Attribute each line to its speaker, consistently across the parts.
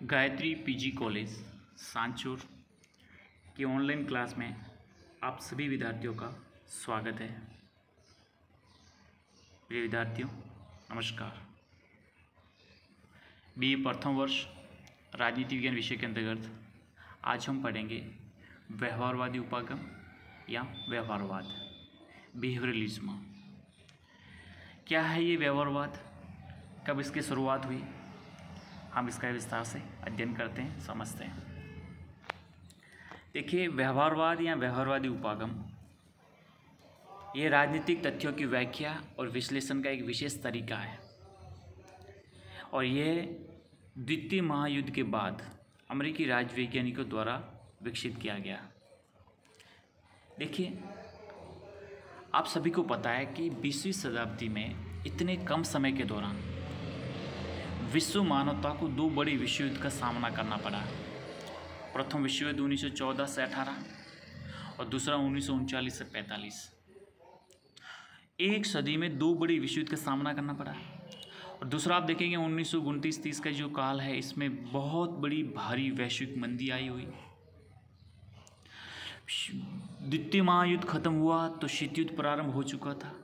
Speaker 1: Gayatri PG college Sanchore की online class में आप सभी विद्यार्थियों का स्वागत है। प्रिय विद्यार्थियों नमस्कार। बीए प्रथम वर्ष राजनीति विज्ञान विषय के अंतर्गत आज हम पढ़ेंगे व्यवहारवादी उपागम या व्यवहारवाद, बिहेवियरलिज्म। क्या है ये व्यवहारवाद, कब इसकी शुरुआत हुई, हम इसका विस्तार से अध्ययन करते हैं, समझते हैं। देखिए, व्यवहारवाद या व्यवहारवादी उपागम ये राजनीतिक तथ्यों की व्याख्या और विश्लेषण का एक विशेष तरीका है और यह द्वितीय महायुद्ध के बाद अमेरिकी राजवैज्ञानिकों द्वारा विकसित किया गया। देखिए, आप सभी को पता है कि 20वीं शताब्दी में इतने कम समय के दौरान विश्व मानवता को दो बड़े विश्व युद्ध का सामना करना पड़ा। प्रथम विश्व युद्ध 1914 से 18 और दूसरा 1939 से 45। एक सदी में दो बड़े विश्व युद्ध का सामना करना पड़ा। और दूसरा आप देखेंगे 1929-30 का जो काल है, इसमें बहुत बड़ी भारी वैश्विक मंदी आई हुई। द्वितीय महायुद्ध खत्म हुआ तो शीत युद्ध प्रारंभ हो चुका था।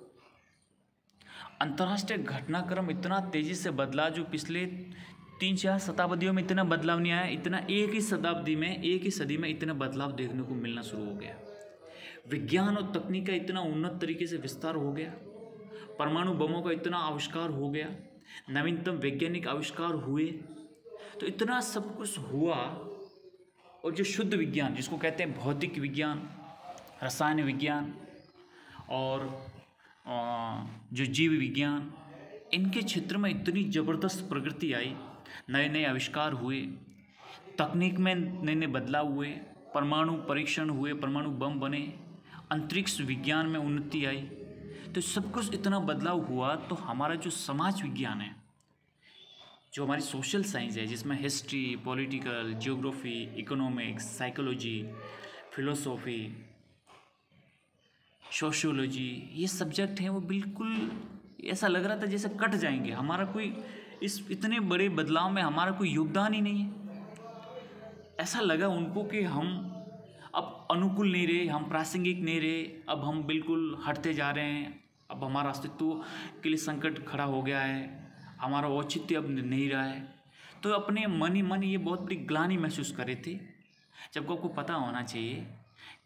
Speaker 1: अंतर्राष्ट्रीय घटनाक्रम इतना तेजी से बदला जो पिछले 3-4 शताब्दियों में इतना बदलाव नहीं आया, इतना एक ही सदी में इतना बदलाव देखने को मिलना शुरू हो गया। विज्ञान और तकनीक का इतना उन्नत तरीके से विस्तार हो गया, परमाणु बमों का इतना आविष्कार हो गया, नवीनतम वैज्ञानिक आविष्कार हुए, तो इतना सब कुछ हुआ। और जो शुद्ध विज्ञान जिसको कहते हैं भौतिक विज्ञान, रसायन विज्ञान और जो जीव विज्ञान, इनके क्षेत्र में इतनी ज़बरदस्त प्रगति आई, नए नए आविष्कार हुए, तकनीक में नए नए बदलाव हुए, परमाणु परीक्षण हुए, परमाणु बम बने, अंतरिक्ष विज्ञान में उन्नति आई। तो सब कुछ इतना बदलाव हुआ तो हमारा जो समाज विज्ञान है, जो हमारी सोशल साइंस है, जिसमें history, political, geography, economics, psychology, philosophy, sociology, ये सब्जेक्ट हैं, वो बिल्कुल ऐसा लग रहा था जैसे कट जाएंगे। हमारा कोई इस इतने बड़े बदलाव में हमारा कोई योगदान ही नहीं है। ऐसा लगा उनको कि हम अब अनुकूल नहीं रहे, हम प्रासंगिक नहीं रहे, अब हम बिल्कुल हटते जा रहे हैं, अब हमारा अस्तित्व के लिए संकट खड़ा हो गया है, हमारा औचित्य अब नहीं रहा है। तो अपने मन ही मन ये बहुत बड़ी ग्लानि महसूस कर रहे थे। जबकि आपको पता होना चाहिए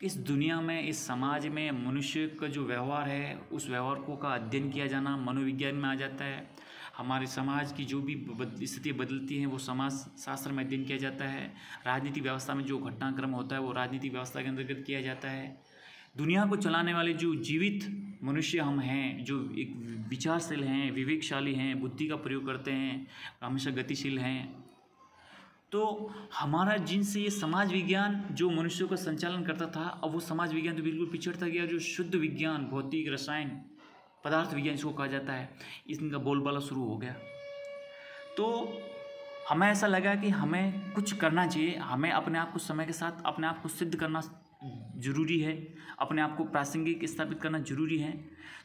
Speaker 1: कि इस दुनिया में, इस समाज में मनुष्य का जो व्यवहार है, उस व्यवहार को का अध्ययन किया जाना मनोविज्ञान में आ जाता है। हमारे समाज की जो भी स्थितियाँ बदलती हैं वो समाज शास्त्र में अध्ययन किया जाता है। राजनीतिक व्यवस्था में जो घटनाक्रम होता है वो राजनीतिक व्यवस्था के अंतर्गत किया जाता है। दुनिया को चलाने वाले जो जीवित मनुष्य हम हैं, जो एक विचारशील हैं, विवेकशाली हैं, बुद्धि का प्रयोग करते हैं, हमेशा गतिशील हैं, तो हमारा जिनसे ये समाज विज्ञान जो मनुष्यों का संचालन करता था, अब वो समाज विज्ञान तो बिल्कुल पिछड़ता गया। जो शुद्ध विज्ञान, भौतिक, रसायन, पदार्थ विज्ञान इसको कहा जाता है, इनका बोलबाला शुरू हो गया। तो हमें ऐसा लगा कि हमें कुछ करना चाहिए, हमें अपने आप को समय के साथ अपने आप को सिद्ध करना जरूरी है, अपने आप को प्रासंगिक स्थापित करना जरूरी है।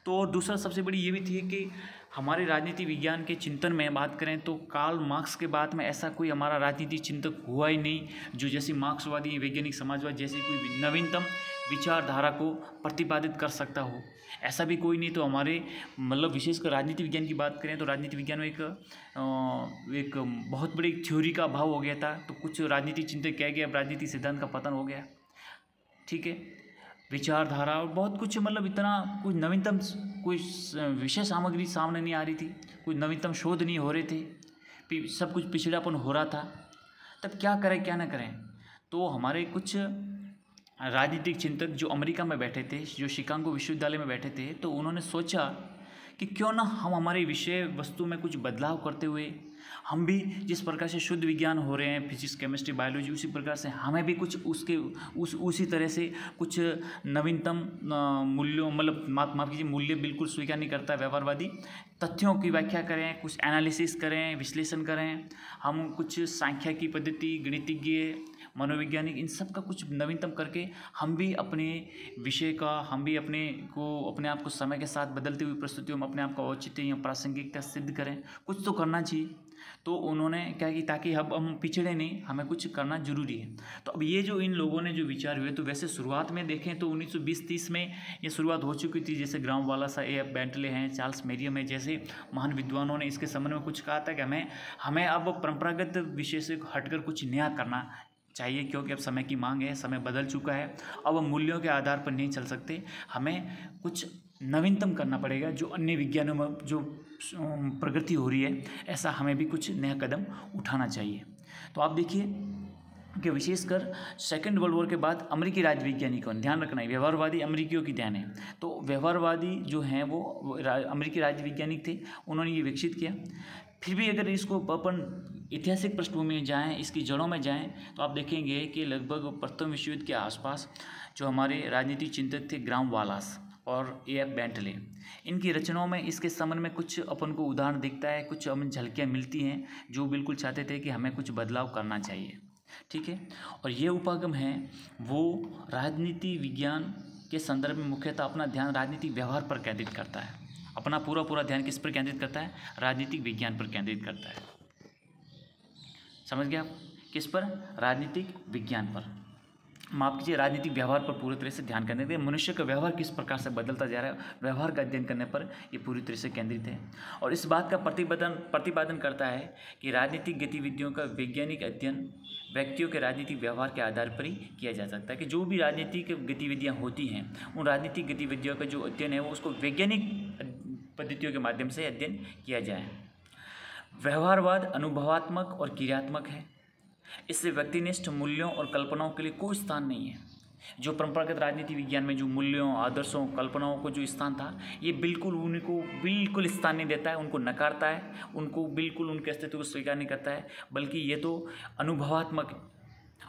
Speaker 1: तो और दूसरा सबसे बड़ी ये भी थी कि हमारे राजनीति विज्ञान के चिंतन में बात करें तो कार्ल मार्क्स के बाद में ऐसा कोई हमारा राजनीतिक चिंतक हुआ ही नहीं जो जैसे मार्क्सवादी, वैज्ञानिक समाजवाद जैसी कोई नवीनतम विचारधारा को प्रतिपादित कर सकता हो, ऐसा भी कोई नहीं। तो हमारे मतलब विशेषकर राजनीति विज्ञान की बात करें तो राजनीति विज्ञान में एक बहुत बड़ी थ्योरी का अभाव हो गया था। तो कुछ राजनीतिक चिंतक कह गया, अब राजनीति सिद्धांत का पतन हो गया, ठीक है, विचारधारा और बहुत कुछ, मतलब इतना कुछ नवीनतम कोई विषय सामग्री सामने नहीं आ रही थी, कोई नवीनतम शोध नहीं हो रहे थे, सब कुछ पिछड़ापन हो रहा था। तब क्या करें क्या ना करें, तो हमारे कुछ राजनीतिक चिंतक जो अमेरिका में बैठे थे, जो शिकागो विश्वविद्यालय में बैठे थे, तो उन्होंने सोचा कि क्यों ना हम हमारे विषय वस्तु में कुछ बदलाव करते हुए हम भी जिस प्रकार से शुद्ध विज्ञान हो रहे हैं, फिजिक्स, केमिस्ट्री, बायोलॉजी, उसी प्रकार से हमें भी कुछ उसी तरह से कुछ नवीनतम मूल्यों, मतलब माफ कीजिए, मूल्य बिल्कुल स्वीकार नहीं करता व्यवहारवादी, तथ्यों की व्याख्या करें, कुछ एनालिसिस करें, विश्लेषण करें, हम कुछ सांख्यिकी पद्धति, गणितज्ञ मनोवैज्ञानिक, इन सब का कुछ नवीनतम करके हम भी अपने विषय का, हम भी अपने आप को समय के साथ बदलती हुई परिस्थितियों में अपने आप का औचित्य या प्रासंगिकता सिद्ध करें। कुछ तो करना चाहिए। तो उन्होंने क्या कि ताकि अब हम पिछड़े नहीं, हमें कुछ करना जरूरी है। तो अब ये जो इन लोगों ने जो विचार हुए, तो वैसे शुरुआत में देखें तो 1920-30 में ये शुरुआत हो चुकी थी। जैसे ग्राम वालासा, A.F. बेंटले हैं, चार्ल्स मेरियम है, जैसे महान विद्वानों ने इसके संबंध में कुछ कहा था कि हमें अब परंपरागत विषय से हटकर कुछ नया करना चाहिए, क्योंकि अब समय की मांग है, समय बदल चुका है। अब हम मूल्यों के आधार पर नहीं चल सकते, हमें कुछ नवीनतम करना पड़ेगा। जो अन्य विज्ञानों में जो प्रगति हो रही है, ऐसा हमें भी कुछ नया कदम उठाना चाहिए। तो आप देखिए कि विशेषकर सेकेंड वर्ल्ड वॉर के बाद अमेरिकी राजवैज्ञानिकों ने, ध्यान रखना है व्यवहारवादी अमेरिकियों की ध्यान है, तो व्यवहारवादी जो हैं वो अमेरिकी राजवैज्ञानिक थे, उन्होंने ये विकसित किया। फिर भी अगर इसको अपन ऐतिहासिक पृष्ठभूमि में जाएँ, इसकी जड़ों में जाएँ, तो आप देखेंगे कि लगभग प्रथम विश्व युद्ध के आसपास जो हमारे राजनीतिक चिंतक थे ग्राम वालास और A.F. बेंटले, इनकी रचनाओं में इसके संबंध में कुछ अपन को उदाहरण दिखता है, कुछ हमें झलकियाँ मिलती हैं, जो बिल्कुल चाहते थे कि हमें कुछ बदलाव करना चाहिए। ठीक है, और ये उपागम है वो राजनीति विज्ञान के संदर्भ में मुख्यतः अपना ध्यान राजनीतिक व्यवहार पर केंद्रित करता है। अपना पूरा ध्यान किस पर केंद्रित करता है? राजनीतिक विज्ञान पर केंद्रित करता है। समझ गए आप? किस पर? राजनीतिक विज्ञान पर, माफ कीजिए, राजनीतिक व्यवहार पर पूरी तरह से ध्यान केंद्रित है। मनुष्य का व्यवहार किस प्रकार से बदलता जा रहा है, व्यवहार का अध्ययन करने पर ये पूरी तरह से केंद्रित है। और इस बात का प्रतिपादन करता है कि राजनीतिक गतिविधियों का वैज्ञानिक अध्ययन व्यक्तियों के राजनीतिक व्यवहार के आधार पर ही किया जा सकता है। कि जो भी राजनीतिक गतिविधियाँ होती हैं, उन राजनीतिक गतिविधियों का जो अध्ययन है वो उसको वैज्ञानिक पद्धतियों के माध्यम से अध्ययन किया जाए। व्यवहारवाद अनुभवात्मक और क्रियात्मक है। इससे व्यक्तिनिष्ठ मूल्यों और कल्पनाओं के लिए कोई स्थान नहीं है। जो परंपरागत राजनीति विज्ञान में जो मूल्यों, आदर्शों, कल्पनाओं को जो स्थान था, ये बिल्कुल स्थान नहीं देता है, उनको नकारता है, उनको बिल्कुल उनके अस्तित्व को स्वीकार नहीं करता है। बल्कि ये तो अनुभवात्मक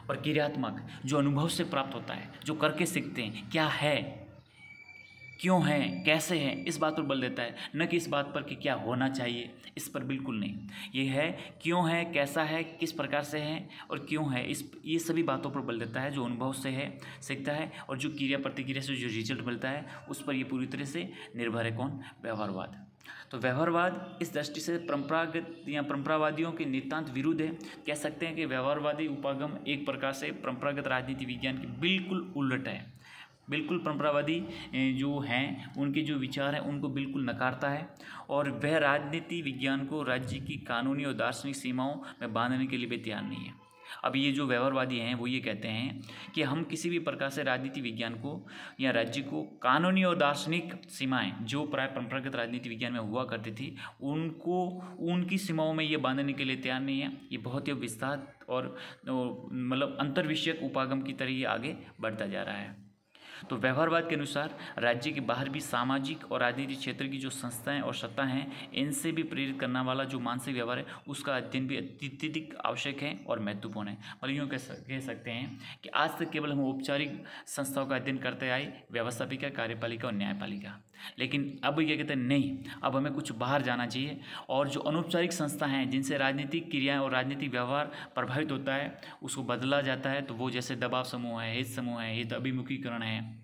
Speaker 1: और क्रियात्मक, जो अनुभव से प्राप्त होता है, जो करके सीखते हैं, क्या है, क्यों है, कैसे है, इस बात पर बल देता है, न कि इस बात पर कि क्या होना चाहिए, इस पर बिल्कुल नहीं। ये है क्यों है, कैसा है, किस प्रकार से है और क्यों है, ये सभी बातों पर बल देता है, जो अनुभव से है, सीखता है। और जो क्रिया प्रतिक्रिया से जो रिजल्ट मिलता है, उस पर ये पूरी तरह से निर्भर है। कौन? व्यवहारवाद। तो व्यवहारवाद इस दृष्टि से परंपरागत या परंपरावादियों के नितांत विरुद्ध है। कह सकते हैं कि व्यवहारवादी उपागम एक प्रकार से परंपरागत राजनीति विज्ञान के बिल्कुल उलट है। बिल्कुल परंपरावादी जो हैं, उनके जो विचार हैं, उनको बिल्कुल नकारता है। और वह राजनीति विज्ञान को राज्य की कानूनी और दार्शनिक सीमाओं में बांधने के लिए भी तैयार नहीं है। अब ये जो व्यवहारवादी हैं वो ये कहते हैं कि हम किसी भी प्रकार से राजनीति विज्ञान को या राज्य को कानूनी और दार्शनिक सीमाएं जो प्राय परंपरागत राजनीति विज्ञान में हुआ करती थी, उनको उनकी सीमाओं में ये बांधने के लिए तैयार नहीं है। ये बहुत ही विस्तार और मतलब अंतर्विषयक उपागम की तरह ये आगे बढ़ता जा रहा है। तो व्यवहारवाद के अनुसार राज्य के बाहर भी सामाजिक और राजनीतिक क्षेत्र की जो संस्थाएं और सत्ता हैं, इनसे भी प्रेरित करने वाला जो मानसिक व्यवहार है, उसका अध्ययन भी अत्यधिक आवश्यक है और महत्वपूर्ण है। मतलब यूँ कह सकते हैं कि आज तक केवल हम औपचारिक संस्थाओं का अध्ययन करते आए, व्यवस्थापिका, कार्यपालिका और न्यायपालिका। लेकिन अब ये कहते हैं नहीं, अब हमें कुछ बाहर जाना चाहिए। और जो अनौपचारिक संस्था हैं जिनसे राजनीतिक क्रियाएं और राजनीतिक व्यवहार प्रभावित होता है, उसको बदला जाता है। तो वो जैसे दबाव समूह है, हित समूह है, हित अभिमुखीकरण है,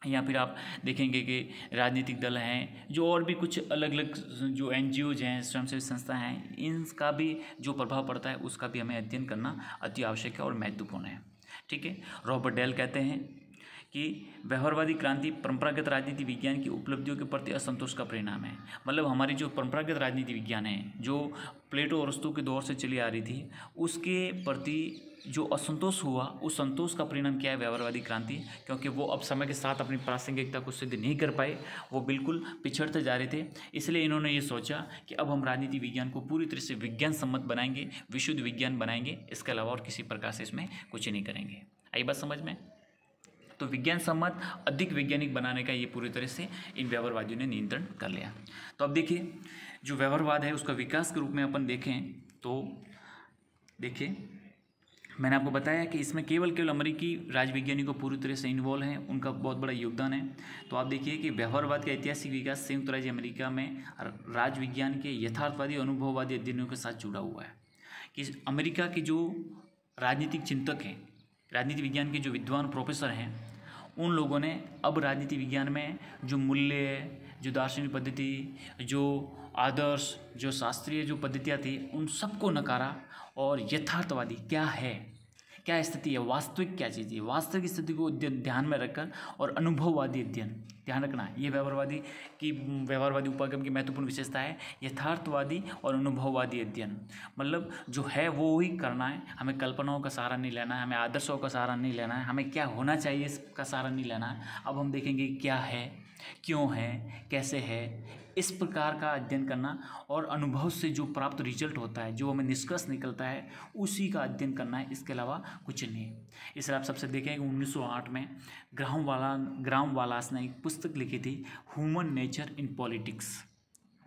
Speaker 1: या फिर आप देखेंगे कि राजनीतिक दल हैं, जो और भी कुछ अलग अलग जो NGOज हैं, स्वयंसेवी संस्था हैं, इनका भी जो प्रभाव पड़ता है उसका भी हमें अध्ययन करना अति आवश्यक है और महत्वपूर्ण है। ठीक है, रॉबर्ट डेल कहते हैं कि व्यवहारवादी क्रांति परंपरागत राजनीति विज्ञान की उपलब्धियों के प्रति असंतोष का परिणाम है। मतलब हमारी जो परंपरागत राजनीति विज्ञान है, जो प्लेटो और अरस्तू के दौर से चली आ रही थी, उसके प्रति जो असंतोष हुआ, उस संतोष का परिणाम क्या है? व्यवहारवादी क्रांति। क्योंकि वो अब समय के साथ अपनी प्रासंगिकता को सिद्ध नहीं कर पाए, वो बिल्कुल पिछड़ते जा रहे थे। इसलिए इन्होंने ये सोचा कि अब हम राजनीति विज्ञान को पूरी तरह से विज्ञान सम्मत बनाएंगे, विशुद्ध विज्ञान बनाएंगे, इसके अलावा और किसी प्रकार से इसमें कुछ नहीं करेंगे। आई बात समझ में? तो विज्ञान सम्मत अधिक वैज्ञानिक बनाने का ये पूरी तरह से इन व्यवहारवादियों ने नियंत्रण कर लिया। तो अब देखिए, जो व्यवहारवाद है उसका विकास के रूप में अपन देखें तो देखिए, मैंने आपको बताया कि इसमें केवल अमेरिकी राजवैज्ञानिकों पूरी तरह से इन्वॉल्व हैं, उनका बहुत बड़ा योगदान है। तो आप देखिए कि व्यवहारवाद का ऐतिहासिक विकास संयुक्त राज्य अमेरिका में राजविज्ञान के यथार्थवादी अनुभववादी अध्ययनों के साथ जुड़ा हुआ है। कि अमेरिका के जो राजनीतिक चिंतक हैं, राजनीति विज्ञान के जो विद्वान प्रोफेसर हैं उन लोगों ने अब राजनीति विज्ञान में जो मूल्य, जो दार्शनिक पद्धति, जो आदर्श, जो शास्त्रीय जो पद्धतियाँ थी उन सबको नकारा और यथार्थवादी क्या है, क्या स्थिति है, वास्तविक क्या चीज़ है, वास्तविक स्थिति को ध्यान में रखकर और अनुभववादी अध्ययन ध्यान रखना। ये व्यवहारवादी उपागम की महत्वपूर्ण विशेषता है, यथार्थवादी और अनुभववादी अध्ययन। मतलब जो है वो ही करना है, हमें कल्पनाओं का सहारा नहीं लेना है, हमें आदर्शों का सहारा नहीं लेना है, हमें क्या होना चाहिए इसका सहारा नहीं लेना है। अब हम देखेंगे क्या है, क्यों है, कैसे है, इस प्रकार का अध्ययन करना और अनुभव से जो प्राप्त रिजल्ट होता है, जो हमें निष्कर्ष निकलता है, उसी का अध्ययन करना है, इसके अलावा कुछ नहीं। इसलिए आप सबसे देखें कि 1908 में ग्राहम वालास ने एक पुस्तक लिखी थी, human nature in politics,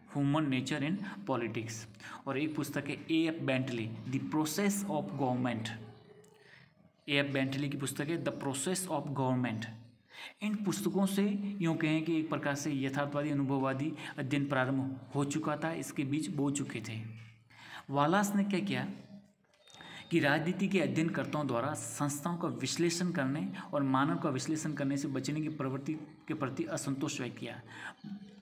Speaker 1: human nature in politics. और एक पुस्तक है A.F. Bentley, the process of government. A.F. Bentley की पुस्तक है द प्रोसेस ऑफ गवर्नमेंट। इन पुस्तकों से यूँ कहें कि एक प्रकार से यथार्थवादी अनुभववादी अध्ययन प्रारंभ हो चुका था, इसके बीच बो चुके थे। वालास ने क्या किया कि राजनीति के अध्ययनकर्ताओं द्वारा संस्थाओं का विश्लेषण करने और मानव का विश्लेषण करने से बचने की प्रवृत्ति के प्रति असंतोष व्यक्त किया।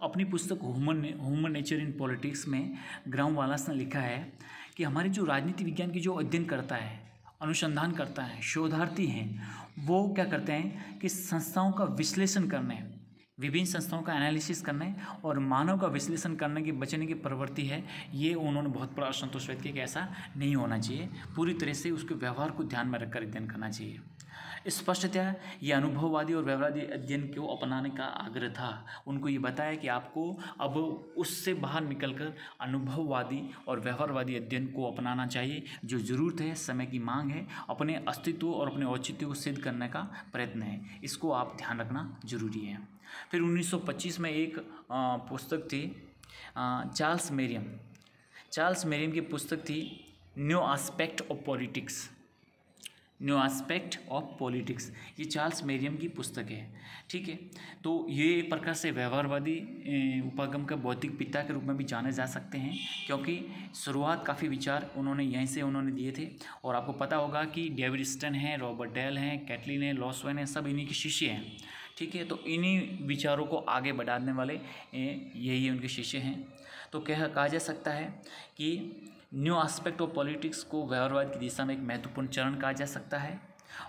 Speaker 1: अपनी पुस्तक ह्यूमन नेचर इन पॉलिटिक्स में ग्राहम वालास ने लिखा है कि हमारे जो राजनीति विज्ञान की जो अध्ययन करता है, अनुसंधान करता है, शोधार्थी हैं, वो क्या करते हैं कि संस्थाओं का विश्लेषण करने, विभिन्न संस्थाओं का एनालिसिस करने और मानव का विश्लेषण करने की बचने की प्रवृत्ति है। ये उन्होंने बहुत बड़ा असंतोष व्यक्त किया कि ऐसा नहीं होना चाहिए, पूरी तरह से उसके व्यवहार को ध्यान में रखकर अध्ययन करना चाहिए। स्पष्टतः ये अनुभववादी और व्यवहारवादी अध्ययन को अपनाने का आग्रह था। उनको ये बताया कि आपको अब उससे बाहर निकलकर अनुभववादी और व्यवहारवादी अध्ययन को अपनाना चाहिए। जो ज़रूरत है, समय की मांग है, अपने अस्तित्व और अपने औचित्य को सिद्ध करने का प्रयत्न है, इसको आप ध्यान रखना जरूरी है। फिर 1925 में एक पुस्तक थी चार्ल्स मेरियम की पुस्तक थी new aspect of politics. New aspect of politics, ये चार्ल्स मेरियम की पुस्तक है। ठीक है, तो ये एक प्रकार से व्यवहारवादी उपागम का बौद्धिक पिता के रूप में भी जाने जा सकते हैं, क्योंकि शुरुआत काफ़ी विचार उन्होंने यहीं से उन्होंने दिए थे। और आपको पता होगा कि डेविड स्टन है, रॉबर्ट डेल हैं, कैटलिन है, लॉसवेन है, सब इन्हीं के शिष्य हैं। ठीक है, तो इन्हीं विचारों को आगे बढ़ाने वाले यही उनके शिष्य हैं। तो कहा जा सकता है कि न्यू एस्पेक्ट ऑफ पॉलिटिक्स को व्यवहारवाद की दिशा में एक महत्वपूर्ण चरण कहा जा सकता है।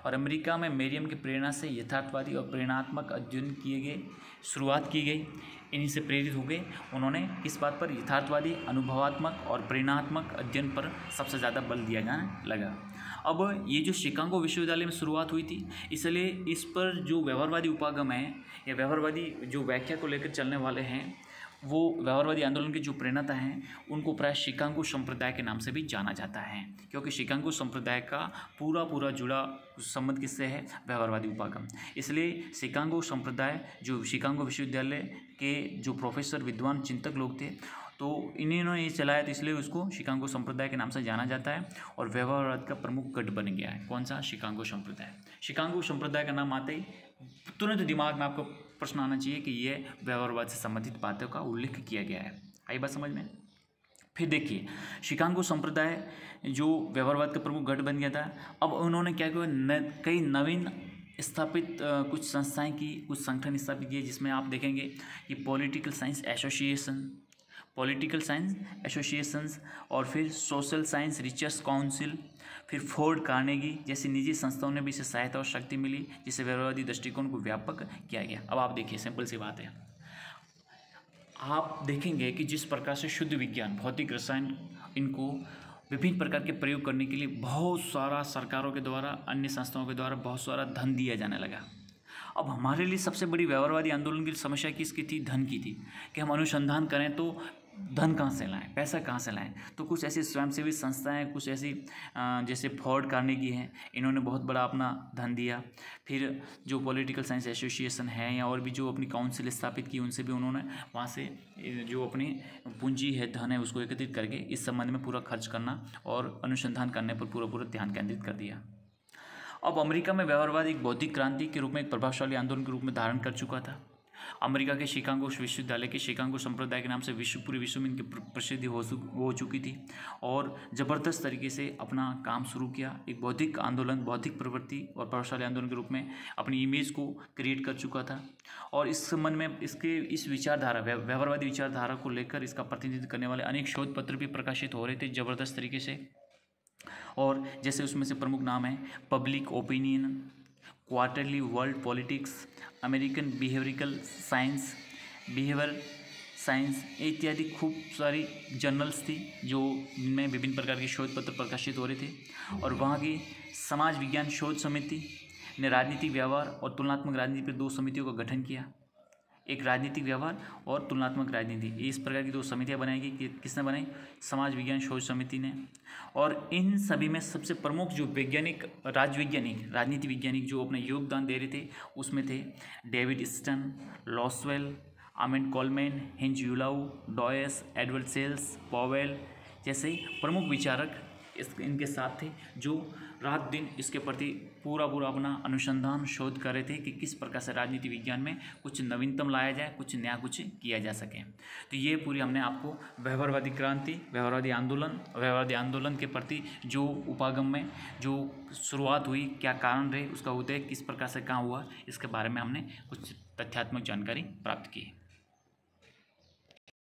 Speaker 1: और अमेरिका में मेरियम की प्रेरणा से यथार्थवादी और प्रेरणात्मक अध्ययन किए गए, शुरुआत की गई, इन्हीं से प्रेरित हो गए। उन्होंने किस बात पर, यथार्थवादी, अनुभवात्मक और प्रेरणात्मक अध्ययन पर सबसे ज़्यादा बल दिया जाने लगा। अब ये जो शिकागो विश्वविद्यालय में शुरुआत हुई थी, इसलिए इस पर जो व्यवहारवादी उपागम है या व्यवहारवादी जो व्याख्या को लेकर चलने वाले हैं, वो व्यवहारवादी आंदोलन के जो प्रेरणा हैं उनको प्राय शिकागो संप्रदाय के नाम से भी जाना जाता है, क्योंकि शिकागो संप्रदाय का पूरा जुड़ा संबंध किससे है, व्यवहारवादी उपागम। इसलिए शिकागो संप्रदाय जो शिकागो विश्वविद्यालय के जो प्रोफेसर, विद्वान, चिंतक लोग थे, तो इन्होंने ये चलाया, तो इसलिए उसको शिकागो संप्रदाय के नाम से जाना जाता है और व्यवहारवाद का प्रमुख गढ़ बन गया है। कौन सा? शिकागो संप्रदाय। शिकागो संप्रदाय का नाम आते ही तुरंत दिमाग में आपको प्रश्न आना चाहिए कि ये व्यवहारवाद से संबंधित बातों का उल्लेख किया गया है। आई बात समझ में? फिर देखिए, शिकागो संप्रदाय जो व्यवहारवाद का प्रमुख गढ़ बन गया था, अब उन्होंने क्या किया, कई नवीन स्थापित कुछ संस्थाएं की, कुछ संगठन स्थापित किए, जिसमें आप देखेंगे कि पॉलिटिकल साइंस एसोसिएशंस और फिर सोशल साइंस रिसर्च काउंसिल, फिर फोर्ड कार्नेगी जैसी निजी संस्थाओं ने भी इसे सहायता और शक्ति मिली, जिससे व्यवहारवादी दृष्टिकोण को व्यापक किया गया। अब आप देखिए, सिंपल सी बात है, आप देखेंगे कि जिस प्रकार से शुद्ध विज्ञान, भौतिक, रसायन, इनको विभिन्न प्रकार के प्रयोग करने के लिए बहुत सारा सरकारों के द्वारा, अन्य संस्थाओं के द्वारा बहुत सारा धन दिया जाने लगा। अब हमारे लिए सबसे बड़ी व्यवहारवादी आंदोलन की समस्या किसकी थी? धन की थी, कि हम अनुसंधान करें तो धन कहाँ से लाएं, पैसा कहाँ से लाएं। तो कुछ ऐसी स्वयंसेवी संस्थाएं, कुछ ऐसी जैसे फोर्ड कार्नेगी हैं, इन्होंने बहुत बड़ा अपना धन दिया। फिर जो पॉलिटिकल साइंस एसोसिएशन है या और भी जो अपनी काउंसिल स्थापित की, उनसे भी उन्होंने वहाँ से जो अपनी पूंजी है, धन है, उसको एकत्रित करके इस संबंध में पूरा खर्च करना और अनुसंधान करने पर पूरा ध्यान केंद्रित कर दिया। अब अमेरिका में व्यवहारवाद एक बौद्धिक क्रांति के रूप में, एक प्रभावशाली आंदोलन के रूप में धारण कर चुका था। अमेरिका के शिकागो विश्वविद्यालय के शिकागो संप्रदाय के नाम से पूरे विश्व में इनकी प्रसिद्धि हो चुकी थी और ज़बरदस्त तरीके से अपना काम शुरू किया। एक बौद्धिक आंदोलन, बौद्धिक प्रवृत्ति और प्रभावशाली आंदोलन के रूप में अपनी इमेज को क्रिएट कर चुका था और इस संबंध में इस विचारधारा, व्यवहारवादी विचारधारा को लेकर इसका प्रतिनिधित्व करने वाले अनेक शोध पत्र भी प्रकाशित हो रहे थे ज़बरदस्त तरीके से। और जैसे उसमें से प्रमुख नाम है public opinion, quarterly world politics, American behavioural science, behaviour science इत्यादि खूब सारी जर्नल्स थी जो जिनमें विभिन्न प्रकार के शोध पत्र प्रकाशित हो रहे थे। और वहाँ की समाज विज्ञान शोध समिति ने राजनीतिक व्यवहार और तुलनात्मक राजनीति पर 2 समितियों का गठन किया। एक राजनीतिक व्यवहार और तुलनात्मक राजनीति, इस प्रकार की 2 समितियां बनाई गई। किसने बनाई? समाज विज्ञान शोध समिति ने। और इन सभी में सबसे प्रमुख जो वैज्ञानिक, राजनीति वैज्ञानिक जो अपना योगदान दे रहे थे उसमें थे डेविड स्टन, Lasswell, Almond Coleman, Heinz Eulau, Deutsch, Edward Shils, Powell जैसे प्रमुख विचारक इनके साथ थे जो रात दिन इसके प्रति पूरा अपना अनुसंधान शोध कर रहे थे कि किस प्रकार से राजनीति विज्ञान में कुछ नवीनतम लाया जाए, कुछ नया कुछ किया जा सके। तो ये पूरी हमने आपको व्यवहारवादी क्रांति, व्यवहारवादी आंदोलन के प्रति जो उपागम में जो शुरुआत हुई, क्या कारण रहे, उसका उदय किस प्रकार से कहाँ हुआ, इसके बारे में हमने कुछ तथ्यात्मक जानकारी प्राप्त की।